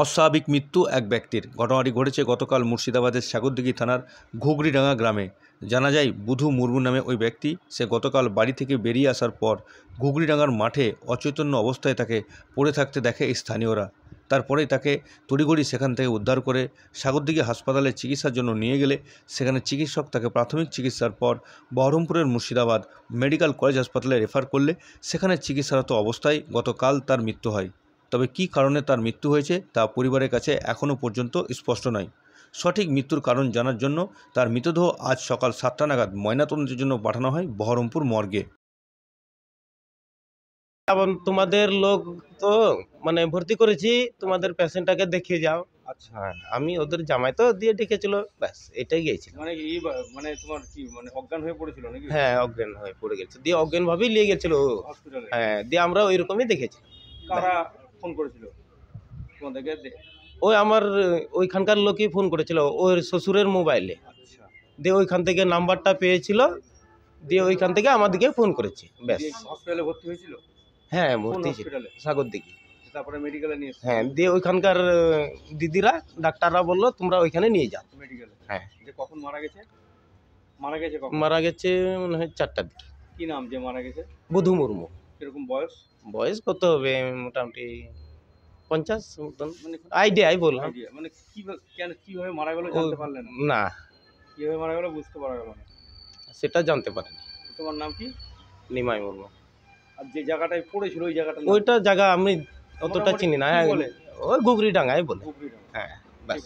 অস্বাভাবিক মৃত্যু এক ব্যক্তির। ঘটনাটি ঘটেছে গতকাল মুর্শিদাবাদের সাগরদিঘি থানার ঘুগরিডাঙ্গা গ্রামে। জানা যায়, বুধু মুর্মু নামে ওই ব্যক্তি, সে গতকাল বাড়ি থেকে বেরিয়ে আসার পর ঘুগরিডাঙ্গার মাঠে অচৈতন্য অবস্থায় তাকে পড়ে থাকতে দেখে স্থানীয়রা। তারপরেই তাকে তড়িঘড়ি সেখান থেকে উদ্ধার করে সাগরদিঘি হাসপাতালে চিকিৎসার জন্য নিয়ে গেলে সেখানে চিকিৎসক তাকে প্রাথমিক চিকিৎসার পর বহরমপুরের মুর্শিদাবাদ মেডিকেল কলেজ হাসপাতালে রেফার করলে সেখানে চিকিৎসারত অবস্থায় গতকাল তার মৃত্যু হয়। তবে কী কারণে তার মৃত্যু হয়েছে তা পরিবারের কাছে এখনও পর্যন্ত স্পষ্ট নয়। সঠিক মৃত্যুর কারণ জানার জন্য তার মৃতদেহ আজ সকাল 7টা নাগাদ ময়নাতদন্তের জন্য পাঠানো হয় বহরমপুর মর্গে। তোমাদের লোক তো ভর্তি করেছি, তোমাদের পেশেন্টটাকে দেখিয়ে যাও। আচ্ছা, আমি ওদের জামাই তো দিয়ে ডেকেছিল, ব্যাস এটাই গিয়েছিল। তোমার কি অজ্ঞান হয়ে পড়েছিল নাকি? হ্যাঁ, অজ্ঞান হয়ে পড়ে গেছে, দিয়ে অজ্ঞান ভাবেই নিয়ে গেছিল হসপিটালে? হ্যাঁ, দিয়ে আমরা ওই রকমই দেখেছি। কারা ফোন করেছিল তোমাদেরকে? ওই আমার ওইখানকার লোকই ফোন করেছিল, ওর শ্বশুরের মোবাইলে। আচ্ছা, দিয়ে ওইখান থেকে নাম্বারটা পেয়েছিল, দিয়ে ওইখান থেকে আমাদেরকে ফোন করেছে, ব্যাস। হসপিটালে ভর্তি হয়েছিল? হ্যাঁ, ভর্তি ছিল হসপিটালে, সাগরদিঘি। তারপরে মেডিকেলে নিয়ে এসেছে? হ্যাঁ, দিয়ে ওইখানকার দিদিরা ডাক্তাররা বললো তোমরা ওইখানে নিয়ে যাও। মেডিকেলে? হ্যাঁ। যে কখন মারা গেছে? কখন মারা গেছে মনে হয় 4টার দিকে। কি নাম যে মারা গেছে? বুধু মুর্মু। কিরকম বয়স? বয়স কত হবে, মোটামুটি 50 মতন, আইডিয়াই বললাম। কিভাবে মারা গেল জানতে পারলেন না, কিভাবে মারা গেল বুঝতে পারা গেল না? সেটা জানতে পারিনি। তোমার নাম কি? নিমাই মুর্মু। আর যে জায়গাটায় পড়েছিল ওই জায়গাটা? ওইটা জায়গা আমি অতটা চিনি না। কি বলে? ওই ঘুগরিডাঙ্গাই বলে। ঘুগরিডাঙ্গা। হ্যাঁ, ব্যাস।